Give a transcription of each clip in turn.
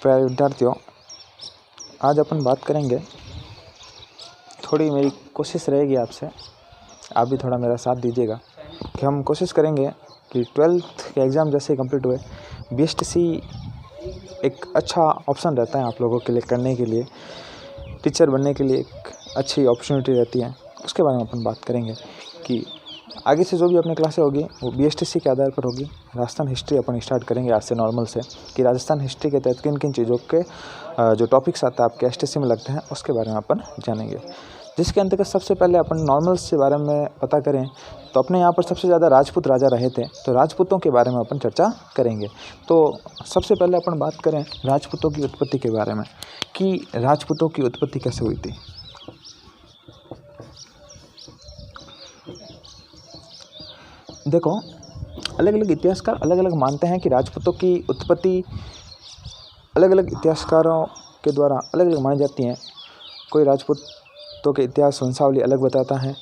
प्यारे विद्यार्थियों, आज अपन बात करेंगे, थोड़ी मेरी कोशिश रहेगी आपसे, आप भी थोड़ा मेरा साथ दीजिएगा कि हम कोशिश करेंगे कि 12th के एग्ज़ाम जैसे कंप्लीट हुए BSTC एक अच्छा ऑप्शन रहता है आप लोगों के लिए करने के लिए, टीचर बनने के लिए एक अच्छी अपॉर्चुनिटी रहती है। उसके बारे में अपन बात करेंगे कि आगे से जो भी अपनी क्लासें होगी वो BSTC के आधार पर होगी। राजस्थान हिस्ट्री अपन स्टार्ट करेंगे आज से नॉर्मल से, कि राजस्थान हिस्ट्री के तहत किन किन चीज़ों के जो टॉपिक्स आते हैं आपके STC में लगते हैं उसके बारे में अपन जानेंगे। जिसके अंतर्गत सबसे पहले अपन नॉर्मल्स के बारे में पता करें तो अपने यहाँ पर सबसे ज़्यादा राजपूत राजा रहे थे, तो राजपूतों के बारे में अपन चर्चा करेंगे। तो सबसे पहले अपन बात करें राजपूतों की उत्पत्ति के बारे में कि राजपूतों की उत्पत्ति कैसे हुई थी। देखो, अलग अलग इतिहासकार अलग अलग मानते हैं कि राजपूतों की उत्पत्ति अलग अलग इतिहासकारों के द्वारा अलग अलग मानी जाती हैं। कोई राजपूतों के इतिहास वंशावली अलग बताता है,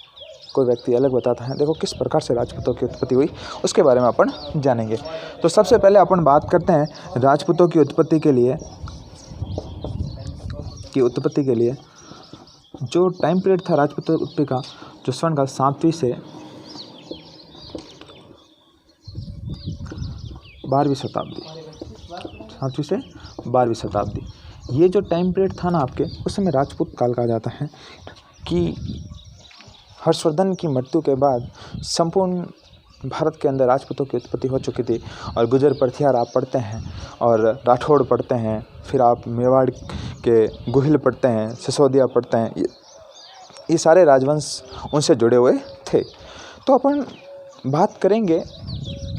कोई व्यक्ति अलग बताता है। देखो किस प्रकार से राजपूतों की उत्पत्ति हुई उसके बारे में अपन जानेंगे। तो सबसे पहले अपन बात करते हैं राजपूतों की उत्पत्ति के लिए जो टाइम पीरियड था राजपूतों की उत्पत्ति का, जो स्वर्ण काल 7वीं से 12वीं शताब्दी, ये जो टाइम पीरियड था ना आपके, उस समय राजपूत काल कहा जाता है। कि हर्षवर्धन की मृत्यु के बाद संपूर्ण भारत के अंदर राजपूतों की उत्पत्ति हो चुकी थी। और गुजर परथियार आप पढ़ते हैं, और राठौड़ पढ़ते हैं, फिर आप मेवाड़ के गुहिल पढ़ते हैं, सिसोदिया पढ़ते हैं, ये सारे राजवंश उनसे जुड़े हुए थे। तो अपन बात करेंगे,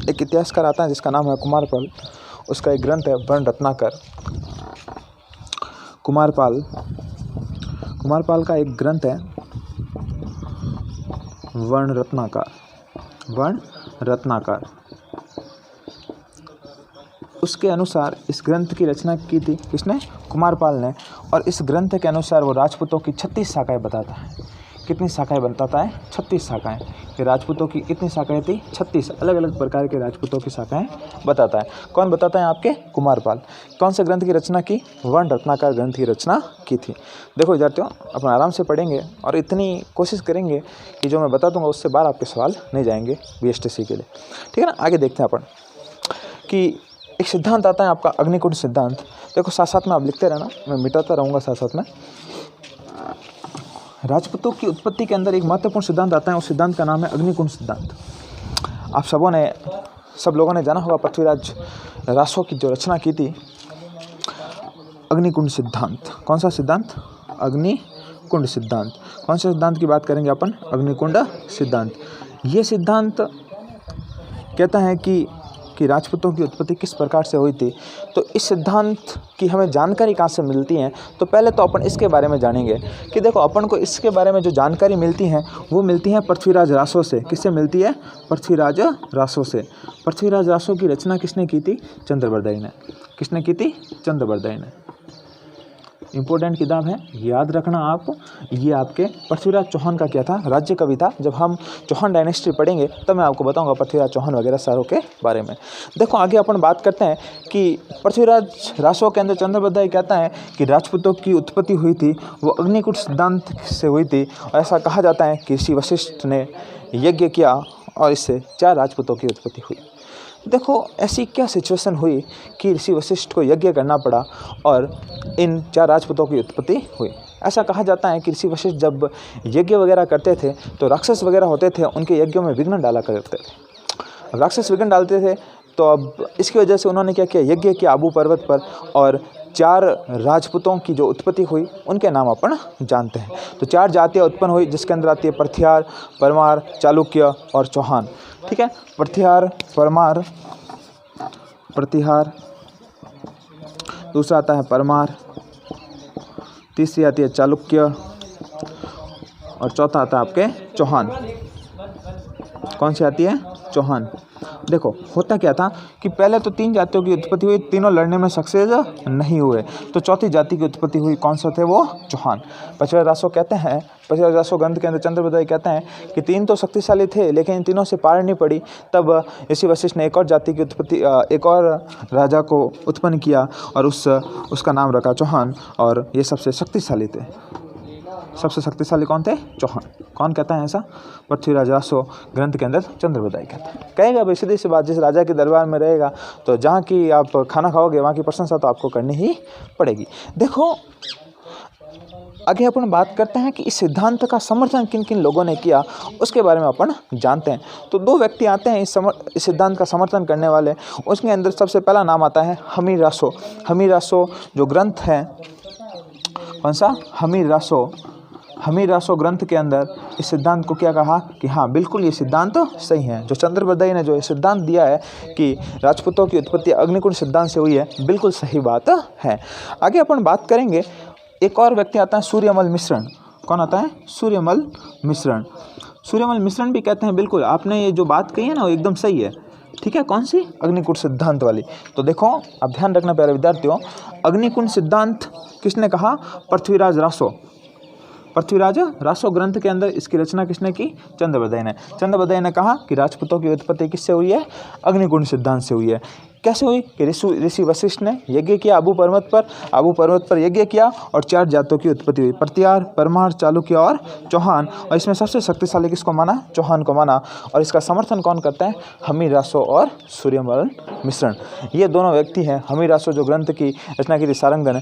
एक इतिहासकार आता है जिसका नाम है कुमारपाल, उसका एक ग्रंथ है वर्ण रत्नाकर। कुमारपाल का एक ग्रंथ है वर्ण रत्नाकर। उसके अनुसार इस ग्रंथ की रचना की थी किसने? कुमारपाल ने। और इस ग्रंथ के अनुसार वो राजपूतों की 36 शाखाएं बताता है। कितनी शाखाएं बताता है? 36 शाखाएं। कि राजपूतों की कितनी शाखाएं थी? 36 अलग अलग प्रकार के राजपूतों की शाखाएं बताता है। कौन बताता है? आपके कुमारपाल। कौन से ग्रंथ की रचना की? वर्ण रत्नाकर ग्रंथ की रचना की थी। देखो विद्यार्थियों, अपन आराम से पढ़ेंगे और इतनी कोशिश करेंगे कि जो मैं बता दूंगा उससे बाहर आपके सवाल नहीं जाएंगे BSTC के लिए, ठीक है ना। आगे देखते हैं अपन कि एक सिद्धांत आता है आपका अग्निकुंड सिद्धांत। देखो साथ साथ में आप लिखते रहना, मैं मिटाता रहूँगा साथ साथ में। राजपूतों की उत्पत्ति के अंदर एक महत्वपूर्ण सिद्धांत आता है, उस सिद्धांत का नाम है अग्निकुंड सिद्धांत। आप सब लोगों ने जाना होगा पृथ्वीराज रासो की जो रचना की थी, अग्निकुंड सिद्धांत। कौन सा सिद्धांत? अग्निकुंड सिद्धांत। कौन से सिद्धांत की बात करेंगे अपन? अग्निकुंड सिद्धांत। ये सिद्धांत कहता है कि राजपूतों की उत्पत्ति किस प्रकार से हुई थी। तो इस सिद्धांत की हमें जानकारी कहाँ से मिलती है, तो पहले तो अपन इसके बारे में जानेंगे कि देखो अपन को इसके बारे में जो जानकारी मिलती है वो मिलती है पृथ्वीराज रासो से। किससे मिलती है? पृथ्वीराज रासो से। पृथ्वीराज रासो की रचना किसने की थी? चंद्रबरदाई ने। किसने की थी? चंद्रबरदाई ने। इंपॉर्टेंट किताब है, याद रखना आप। ये आपके पृथ्वीराज चौहान का क्या था? राज्य कवि था। जब हम चौहान डायनेस्टी पढ़ेंगे तब मैं आपको बताऊंगा पृथ्वीराज चौहान वगैरह सारों के बारे में। देखो आगे अपन बात करते हैं कि पृथ्वीराज रासो के अंदर चंद्रबरदाई कहता है कि राजपूतों की उत्पत्ति हुई थी वो अग्निकुंड सिद्धांत से हुई थी। और ऐसा कहा जाता है कि ऋषि वशिष्ठ ने यज्ञ किया और इससे 4 राजपूतों की उत्पत्ति हुई। देखो ऐसी क्या सिचुएशन हुई कि ऋषि वशिष्ठ को यज्ञ करना पड़ा और इन 4 राजपूतों की उत्पत्ति हुई। ऐसा कहा जाता है कि ऋषि वशिष्ठ जब यज्ञ वगैरह करते थे तो राक्षस वगैरह होते थे, उनके यज्ञों में विघ्न डाला करते थे। राक्षस विघ्न डालते थे, तो अब इसकी वजह से उन्होंने क्या किया? यज्ञ किया आबू पर्वत पर, और 4 राजपूतों की जो उत्पत्ति हुई उनके नाम अपन जानते हैं। तो 4 जातियाँ उत्पन्न हुई जिसके अंदर आती है परथियार, परमार, चालुक्य और चौहान, ठीक है। प्रतिहार, दूसरा आता है परमार, तीसरी आती है चालुक्य और चौथा आता है आपके चौहान। कौन सी आती है? चौहान। देखो होता क्या था कि पहले तो 3 जातियों की उत्पत्ति हुई, तीनों लड़ने में सक्सेस नहीं हुए, तो चौथी जाति की उत्पत्ति हुई। कौन सा थे वो? चौहान। पचहत्तर रासो कहते हैं, 50 रासो ग्रंथ के अंदर चंद्र बदाई कहते हैं कि 3 तो शक्तिशाली थे लेकिन इन तीनों से पार नहीं पड़ी। तब ऋषि वशिष्ठ ने एक और जाति की उत्पत्ति, एक और राजा को उत्पन्न किया और उसका नाम रखा चौहान, और ये सबसे शक्तिशाली थे। सबसे शक्तिशाली कौन थे? चौहान। कौन कहता है ऐसा? पृथ्वीराज रासो ग्रंथ के अंदर चंद्र बदाई कहता है। कहेगा भाई सीधी सी बात, जिस राजा के दरबार में रहेगा तो जहाँ की आप खाना खाओगे वहाँ की प्रशंसा तो आपको करनी ही पड़ेगी। देखो आगे अपन बात करते हैं कि इस सिद्धांत का समर्थन किन किन लोगों ने किया, उसके बारे में अपन जानते हैं। तो 2 व्यक्ति आते हैं इस सिद्धांत का समर्थन करने वाले। उसके अंदर सबसे पहला नाम आता है हमीर रासो। हमीर रासो जो ग्रंथ है, कौन सा? हमीर रासो। हमीर रासो ग्रंथ के अंदर इस सिद्धांत को क्या कहा कि हाँ बिल्कुल ये सिद्धांत तो सही है। जो चंद्र बदाई ने जो ये सिद्धांत दिया है कि राजपूतों की उत्पत्ति अग्निकुंड सिद्धांत से हुई है, बिल्कुल सही बात है। आगे अपन बात करेंगे, एक और व्यक्ति आता है सूर्यमल मिश्रण। कौन आता है? सूर्यमल मिश्रण। सूर्यमल मिश्रण भी कहते हैं बिल्कुल आपने ये जो बात कही है ना वो एकदम सही है। ठीक है, कौन सी? अग्निकुंड सिद्धांत वाली। तो देखो आप ध्यान रखना प्यारे विद्यार्थियों, अग्निकुंड सिद्धांत किसने कहा? पृथ्वीराज रासो। पृथ्वीराज रासो ग्रंथ के अंदर इसकी रचना किसने की? चंद्र बदाई ने। चंद्र बदाई ने कहा कि राजपूतों की उत्पत्ति किससे हुई है? अग्निकुंड सिद्धांत से हुई है। कैसे हुई? कि ऋषि वशिष्ठ ने यज्ञ किया आबू पर्वत पर यज्ञ किया और 4 जातों की उत्पत्ति हुई, प्रत्यार, परमार, चालुक्य और चौहान। और इसमें सबसे शक्तिशाली किसको माना? चौहान को माना। और इसका समर्थन कौन करता है? हमीर रासो और सूर्यमल मिश्रण। ये दोनों व्यक्ति हैं। हमीर रासो जो ग्रंथ की रचना की थी सारंगन है,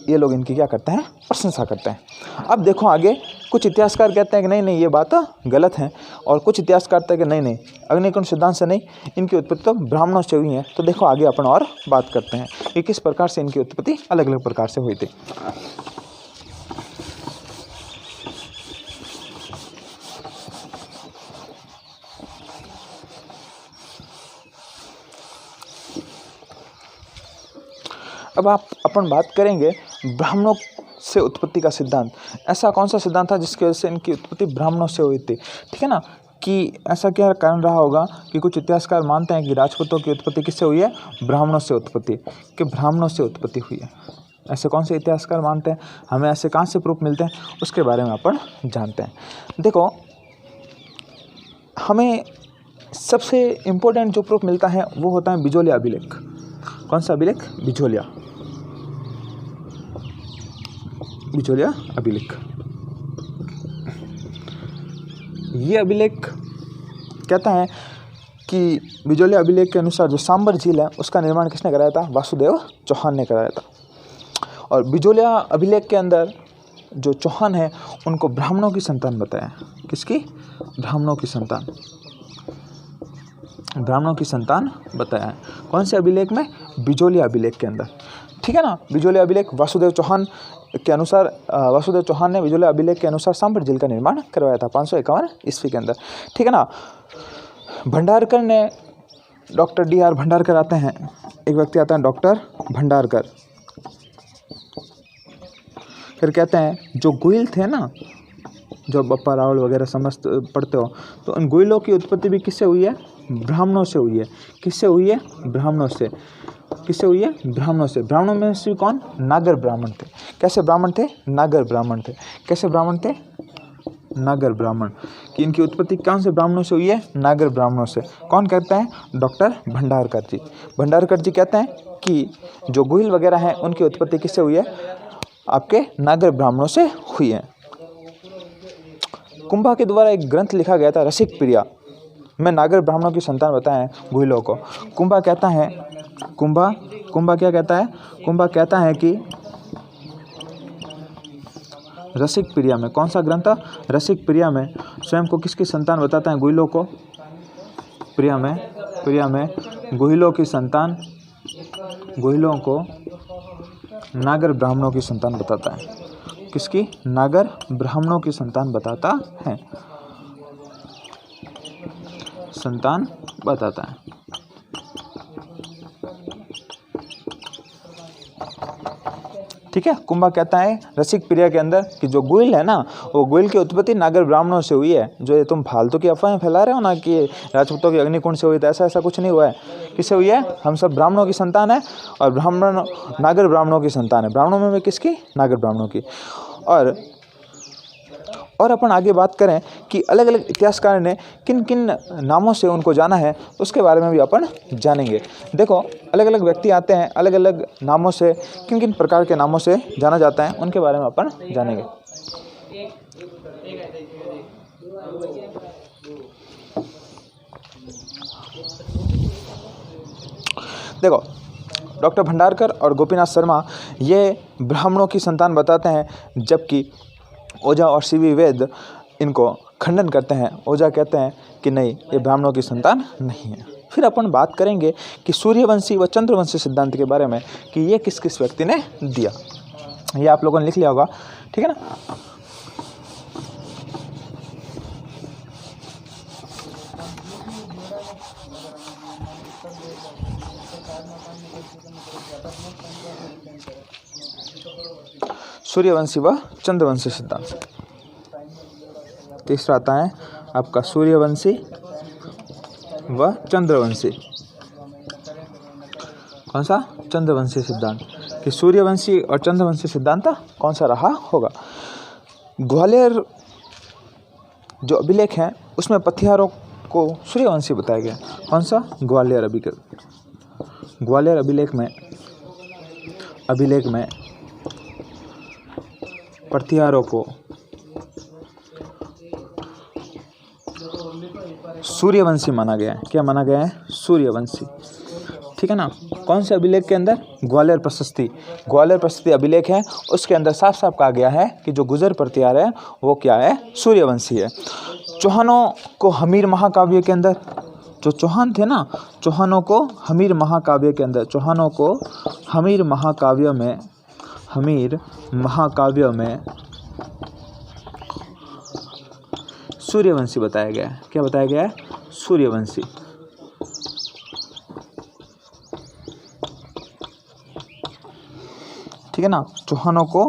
ये लोग इनकी क्या करते हैं? प्रशंसा करते हैं। अब देखो आगे, कुछ इतिहासकार कहते हैं कि नहीं ये बात गलत है, और कुछ इतिहासकार कहते हैं कि नहीं अग्निकुंड सिद्धांत से नहीं, इनकी उत्पत्ति तो ब्राह्मणों से हुई है। तो देखो आगे अपन और बात करते हैं कि किस प्रकार से इनकी उत्पत्ति अलग अलग प्रकार से हुई थी। अब अपन बात करेंगे ब्राह्मणों से उत्पत्ति का सिद्धांत। ऐसा कौन सा सिद्धांत था जिसकी वजह से इनकी उत्पत्ति ब्राह्मणों से हुई थी? ठीक है ना, कि ऐसा क्या कारण रहा होगा कि कुछ इतिहासकार मानते हैं कि राजपूतों की उत्पत्ति किससे हुई है? ब्राह्मणों से उत्पत्ति हुई है। ऐसे कौन से इतिहासकार मानते हैं? हमें ऐसे कहाँ से प्रूफ मिलते हैं, उसके बारे में अपन जानते हैं। देखो हमें सबसे इम्पोर्टेंट जो प्रूफ मिलता है वो होता है बिजोलिया अभिलेख। कौन सा अभिलेख? बिजोलिया अभिलेख। ये अभिलेख कहता है कि बिजोलिया अभिलेख के अनुसार जो सांबर झील है उसका निर्माण किसने कराया था? वासुदेव चौहान ने कराया था। और बिजोलिया अभिलेख के अंदर जो चौहान है उनको ब्राह्मणों की संतान बताया। किसकी? ब्राह्मणों की संतान बताया है। कौन से अभिलेख में? बिजोलिया अभिलेख के अंदर। ठीक है ना, बिजोलिया अभिलेख वासुदेव चौहान के अनुसार, वासुदेव चौहान ने बिजोलिया अभिलेख के अनुसार सांबर झील का निर्माण करवाया था 551 ईस्वी के अंदर। ठीक है ना। भंडारकर ने, डॉक्टर D.R. भंडारकर आते हैं, एक व्यक्ति आता है डॉक्टर भंडारकर। फिर कहते हैं जो गुइल थे ना, जो बप्पा रावल वगैरह समस्त पढ़ते हो, तो उन गुइलों की उत्पत्ति भी किससे हुई है? ब्राह्मणों से हुई है। किससे हुई है? ब्राह्मणों से। किससे हुई है? ब्राह्मणों से। ब्राह्मणों में से कौन? नागर ब्राह्मण थे। कैसे ब्राह्मण थे? नागर ब्राह्मण थे। कैसे ब्राह्मण थे? नागर ब्राह्मण। कि इनकी उत्पत्ति कौन से ब्राह्मणों से हुई है? नागर ब्राह्मणों से। कौन कहते हैं? डॉक्टर भंडारकर जी। भंडारकर जी कहते हैं कि जो गुहिल वगैरह हैं उनकी उत्पत्ति किससे हुई है? आपके नागर ब्राह्मणों से हुई है। कुंभा के द्वारा एक ग्रंथ लिखा गया था रसिक प्रिया में नागर ब्राह्मणों की संतान बताए हैं गुहिलों को। कुंभा कहता है, कुंभा क्या कहता है? कुंभा कहता है कि रसिक प्रिया में, कौन सा ग्रंथ था? रसिक प्रिया में स्वयं को किसकी संतान बताता है? गुहिलों को। प्रिया में गुहिलों की संतान, गुहिलों को नागर ब्राह्मणों की संतान बताता है। किसकी? नागर ब्राह्मणों की संतान बताता है। संतान बताता है। ठीक है। कुंभा कहता है रसिक प्रिया के अंदर कि जो गुइल है ना, वो गुइल की उत्पत्ति नागर ब्राह्मणों से हुई है। जो ये तुम फालतू की अफवाहें फैला रहे हो ना कि राजपूतों की अग्निकुंड से हुई, तो ऐसा कुछ नहीं हुआ है। किससे हुई है? हम सब ब्राह्मणों की संतान है और ब्राह्मण नागर ब्राह्मणों की संतान है। ब्राह्मणों में किसकी? नागर ब्राह्मणों की। और अपन आगे बात करें कि अलग अलग इतिहासकार ने किन किन नामों से उनको जाना है, उसके बारे में भी अपन जानेंगे। देखो, अलग अलग व्यक्ति आते हैं, अलग अलग नामों से, किन किन प्रकार के नामों से जाना जाता है, उनके बारे में अपन जानेंगे। देखो, डॉक्टर भंडारकर और गोपीनाथ शर्मा ये ब्राह्मणों की संतान बताते हैं, जबकि ओझा और सीवी वेद इनको खंडन करते हैं। ओझा कहते हैं कि नहीं, ये ब्राह्मणों की संतान नहीं है। फिर अपन बात करेंगे कि सूर्यवंशी व चंद्रवंशी सिद्धांत के बारे में कि ये किस किस व्यक्ति ने दिया। ये आप लोगों ने लिख लिया होगा, ठीक है ना। सूर्यवंशी व चंद्रवंशी सिद्धांत। तीसरा आता है आपका सूर्यवंशी व चंद्रवंशी। कौन सा? चंद्रवंशी सिद्धांत। कि सूर्यवंशी और चंद्रवंशी सिद्धांत कौन सा रहा होगा? ग्वालियर जो अभिलेख है उसमें पथियारों को सूर्यवंशी बताया गया। कौन सा? ग्वालियर अभिलेख में पथियारों को सूर्यवंशी माना गया है। क्या माना गया है? सूर्यवंशी, ठीक है ना। कौन से अभिलेख के अंदर? ग्वालियर प्रशस्ति अभिलेख है, उसके अंदर साफ साफ कहा गया है कि जो गुजर पथियार है वो क्या है? सूर्यवंशी है। चौहानों को हमीर महाकाव्य के अंदर, जो चौहान थे ना, चौहानों को हमीर महाकाव्य में सूर्यवंशी बताया गया है। क्या बताया गया है? सूर्यवंशी। ठीक है ना। चौहानों को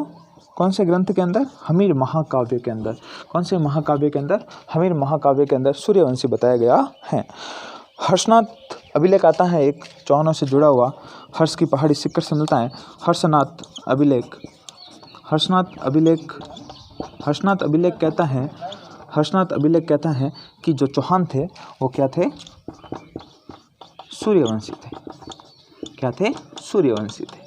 कौन से ग्रंथ के अंदर? हमीर महाकाव्य के अंदर। कौन से महाकाव्य के अंदर? हमीर महाकाव्य के अंदर सूर्यवंशी बताया गया है। हर्षनाथ अभिलेख आता है एक चौहानों से जुड़ा हुआ, हर्ष की पहाड़ी सिक्कर से मिलता है। हर्षनाथ अभिलेख कहता है कि जो चौहान थे वो क्या थे? सूर्यवंशी थे। क्या थे? सूर्यवंशी थे।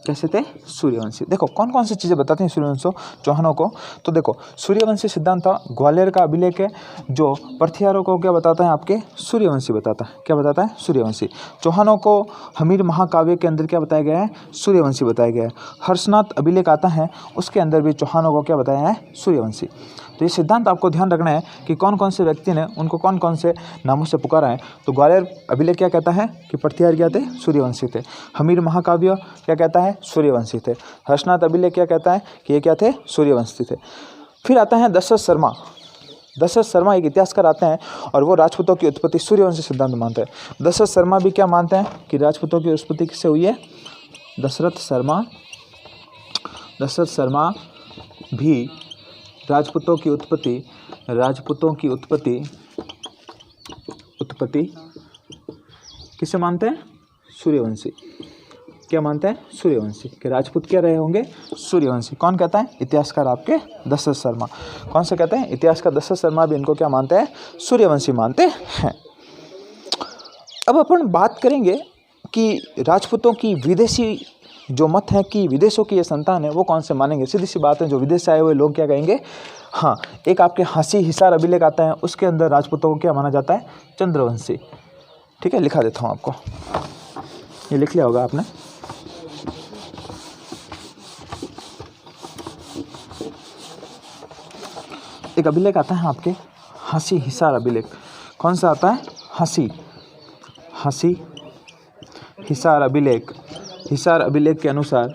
कैसे थे? सूर्यवंशी। देखो कौन कौन सी चीज़ें बताते हैं सूर्यवंशों चौहानों को। तो देखो, सूर्यवंशी सिद्धांत ग्वालियर का अभिलेख है, जो पथियारों को क्या बताता है? आपके सूर्यवंशी बताता है। क्या बताता है? सूर्यवंशी। चौहानों को हमीर महाकाव्य के अंदर क्या बताया गया है? सूर्यवंशी बताया गया है। हर्षनाथ अभिलेख आता है, उसके अंदर भी चौहानों को क्या बताया है? सूर्यवंशी। तो ये सिद्धांत आपको ध्यान रखना है कि कौन कौन से व्यक्ति ने उनको कौन कौन से नामों से पुकारा है। तो ग्वालियर अभिलेख क्या कहता है? कि पथियार क्या थे? सूर्यवंशी थे। हमीर महाकाव्य क्या कहता है? सूर्यवंशी थे। हर्षनाथ अभिलेख क्या कहता है? कि ये क्या थे? सूर्यवंशी थे। फिर आता है दशरथ शर्मा एक इतिहासकार आते हैं और वो राजपूतों की उत्पत्ति सूर्यवंशी सिद्धांत मानते हैं। दशरथ शर्मा भी क्या मानते हैं? कि राजपूतों की उत्पत्ति किससे हुई है? दशरथ शर्मा भी राजपूतों की उत्पत्ति किसे मानते हैं? सूर्यवंशी। क्या मानते हैं? सूर्यवंशी। कि राजपूत क्या रहे होंगे? सूर्यवंशी। कौन कहता है? इतिहासकार आपके दशरथ शर्मा। कौन से कहते हैं? इतिहासकार दशरथ शर्मा भी इनको क्या मानते हैं? सूर्यवंशी मानते हैं। अब अपन बात करेंगे कि राजपूतों की विदेशी जो मत है कि विदेशों की ये संतान है, वो कौन से मानेंगे? सीधी सी बात है, जो विदेश से आए हुए लोग क्या कहेंगे? हाँ, एक आपके हांसी हिसार अभिलेख आता है, उसके अंदर राजपूतों को क्या माना जाता है? चंद्रवंशी। ठीक है, लिखा देता हूँ आपको, ये लिख लिया होगा आपने। एक अभिलेख आता है आपके हांसी हिसार अभिलेख। कौन सा आता है? हांसी हिसार अभिलेख। हिसार अभिलेख के अनुसार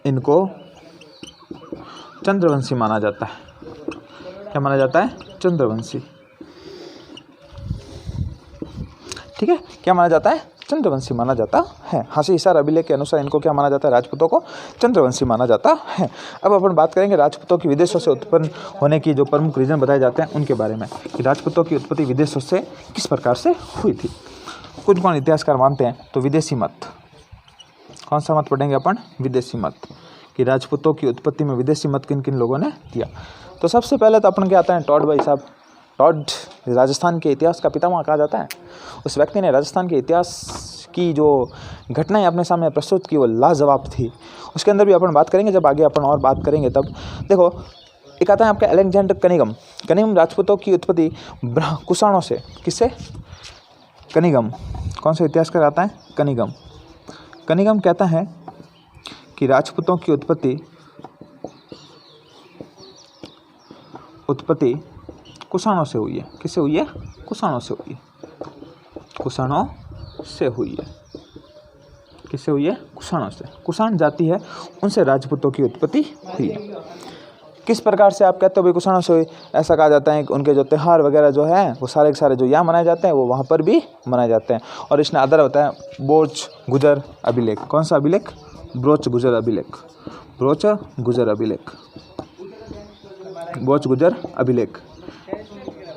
इनको चंद्रवंशी माना जाता है। क्या माना जाता है? चंद्रवंशी। क्या माना जाता है, चंद्रवंशी माना जाता है। हासी हिसार अभिलेख के अनुसार इनको क्या माना जाता है, राजपूतों को चंद्रवंशी माना जाता है। अब अपन बात करेंगे राजपूतों की विदेशों से उत्पन्न होने की जो प्रमुख रीजन बताए जाते हैं उनके बारे में, कि राजपूतों की उत्पत्ति विदेशों से किस प्रकार से हुई थी। कुछ कौन इतिहासकार मानते हैं, तो विदेशी मत, कौन सा मत पढ़ेंगे अपन, विदेशी मत, कि राजपूतों की उत्पत्ति में विदेशी मत किन किन लोगों ने दिया। तो सबसे पहले तो अपन के आता है टॉड भाई साहब। टॉड राजस्थान के इतिहास का पितामह कहा जाता है। उस व्यक्ति ने राजस्थान के इतिहास की जो घटनाएं अपने सामने प्रस्तुत की वो लाजवाब थी। उसके अंदर भी अपन बात करेंगे, जब आगे अपन और बात करेंगे तब। देखो, एक आता है आपका अलेक्जेंडर कनिगम। कनिगम राजपूतों की उत्पत्ति कुषाणों से, किससे, कनिगम, कौन सा इतिहासकार आता है, कनिगम। कनिगम कहता है कि राजपूतों की उत्पत्ति कुषाणों से हुई है। किससे हुई है, कुषाणों से हुई है, कुषाणों से हुई है। किससे हुई है, कुषाणों से। कुषाण जाति है, उनसे राजपूतों की उत्पत्ति हुई है। किस प्रकार से आप कहते हो भाई कुषाणों से हुई, ऐसा कहा जाता है कि उनके जो त्यौहार वगैरह जो है वो सारे के सारे जो यहाँ मनाए जाते हैं वो वहाँ पर भी मनाए जाते हैं। और इसने आधार होता है ब्रोच गुजर अभिलेख। कौन सा अभिलेख, ब्रोच गुजर अभिलेख, ब्रोच गुजर अभिलेख, ब्रोच गुजर अभिलेख।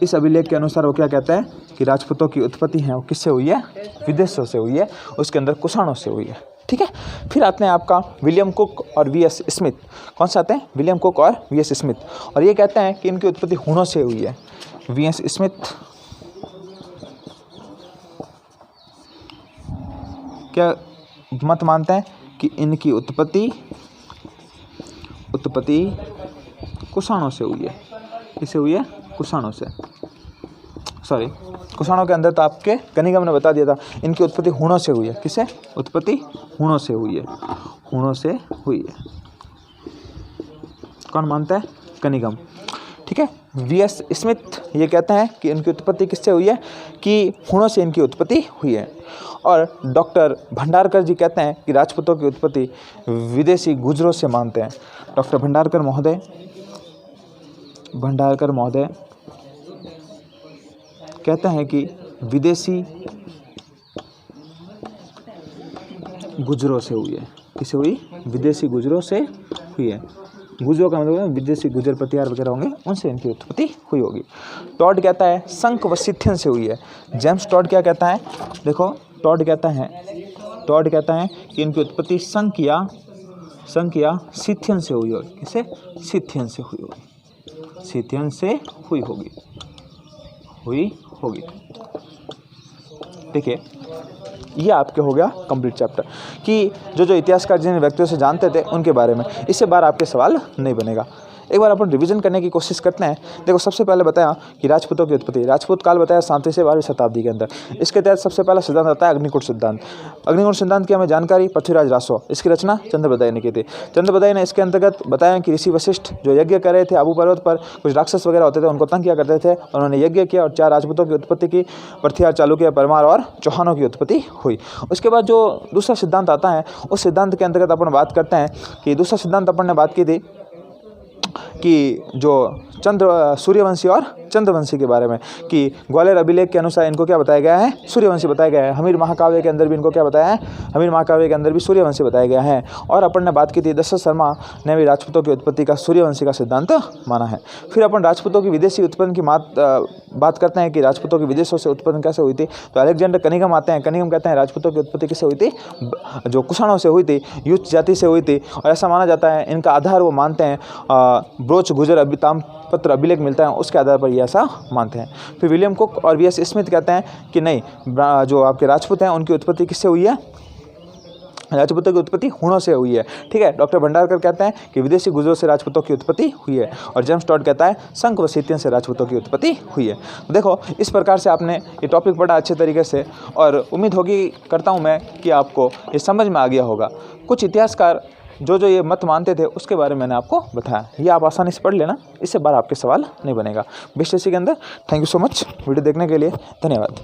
इस अभिलेख के अनुसार वो क्या कहता है कि राजपूतों की उत्पत्ति है वो किससे हुई है, विदेशों से हुई है, उसके अंदर कुषाणों से हुई है। ठीक है, फिर आते हैं आपका विलियम कुक और वी.एस. स्मिथ। कौन से आते हैं, विलियम कुक और वी.एस. स्मिथ। और ये कहते हैं कि इनकी उत्पत्ति हुनों से हुई है। वी.एस. स्मिथ क्या मत मानते हैं कि इनकी उत्पत्ति कुषाणों से हुई है। किससे हुई है, कुषाणों से। सॉरी, कुषाणों के अंदर तो आपके कनिगम ने बता दिया था, इनकी उत्पत्ति हुणों से हुई है। किससे, उत्पत्ति हुणों से हुई है, हुणों से हुई है। कौन मानता है, कनिगम। ठीक है, वी.एस. स्मिथ ये कहते हैं कि इनकी उत्पत्ति किससे हुई है, कि हुणों से इनकी उत्पत्ति हुई है। और डॉक्टर भंडारकर जी कहते हैं कि राजपूतों की उत्पत्ति विदेशी गुजरों से मानते हैं। डॉक्टर भंडारकर महोदय कहते हैं कि विदेशी गुजरों से हुई है। किससे हुई, विदेशी गुजरों से हुई है। गुजरों का मतलब विदेशी गुजर प्रतिहार वगैरह होंगे, उनसे इनकी उत्पत्ति हुई होगी। टॉड कहता है संक व सिथियन से हुई है। जेम्स टॉड क्या कहता है, देखो टॉड कहता है कि इनकी उत्पत्ति संक या सिथियन से हुई होगी। किससे, सिथियन से हुई होगी, सिथियन से हुई होगी। देखिए, ये आपके हो गया कंप्लीट चैप्टर, कि जो इतिहासकार जिन व्यक्तियों से जानते थे उनके बारे में। इससे बार आपके सवाल नहीं बनेगा। एक बार अपन रिवीजन करने की कोशिश करते हैं। देखो, सबसे पहले बताया कि राजपूतों की उत्पत्ति, राजपूत काल बताया 7वीं से 12वीं शताब्दी के अंदर। इसके तहत सबसे पहला सिद्धांत आता है अग्निकूट सिद्धांत। अग्निकूट सिद्धांत की हमें जानकारी पृथ्वीराज रासो, इसकी रचना चंद्रबदाई ने की थी। चंद्रबदाई ने इसके अंतर्गत बताया कि ऋषि वशिष्ठ जो यज्ञ कर रहे थे आबू पर्वत पर, कुछ राक्षस वगैरह होते थे, उनको तंग किया करते थे। उन्होंने यज्ञ किया और 4 राजपूतों की उत्पत्ति की, पृथ्वीराज, चालुक्य, परमार और चौहानों की उत्पत्ति हुई। उसके बाद जो दूसरा सिद्धांत आता है, उस सिद्धांत के अंतर्गत अपन बात करते हैं कि दूसरा सिद्धांत अपन ने बात की थी कि जो सूर्यवंशी और चंद्रवंशी के बारे में, कि ग्वालियर अभिलेख के अनुसार इनको क्या बताया गया है, सूर्यवंशी बताया गया है। हमीर महाकाव्य के अंदर भी इनको क्या बताया है, हमीर महाकाव्य के अंदर भी सूर्यवंशी बताया गया है। और अपन ने बात की थी दशरथ शर्मा ने भी राजपूतों की उत्पत्ति का सूर्यवंशी का सिद्धांत माना है। फिर अपन राजपूतों की विदेशी उत्पन्न की बात करते हैं कि राजपूतों की विदेशों से उत्पन्न कैसे हुई थी। तो अलेक्जेंडर कनिगम आते हैं। कनिगम कहते हैं राजपूतों की उत्पत्ति किससे हुई थी, जो कुषाणों से हुई थी, युद्ध जाति से हुई थी। और ऐसा माना जाता है, इनका आधार वो मानते हैं ब्रोच गुजर ताम्रपत्र अभिलेख मिलता है, उसके आधार पर ये ऐसा मानते हैं। फिर विलियम कुक और वी.एस. स्मिथ कहते हैं कि नहीं, जो आपके राजपूत हैं उनकी उत्पत्ति किससे हुई है, राजपूतों की उत्पत्ति हुणों से हुई है। ठीक है, डॉक्टर भंडारकर कहते हैं कि विदेशी गुजरों से राजपूतों की उत्पत्ति हुई है। और जेम्स टॉड कहता है संक व सिथियन से राजपूतों की उत्पत्ति हुई है। देखो, इस प्रकार से आपने ये टॉपिक पढ़ा अच्छे तरीके से, और उम्मीद होगी करता हूँ मैं कि आपको ये समझ में आ गया होगा। कुछ इतिहासकार जो ये मत मानते थे उसके बारे में मैंने आपको बताया, ये आप आसानी से पढ़ लेना, इससे बार आपके सवाल नहीं बनेगा। बेस्ट इसी के अंदर। Thank you so much video देखने के लिए, धन्यवाद।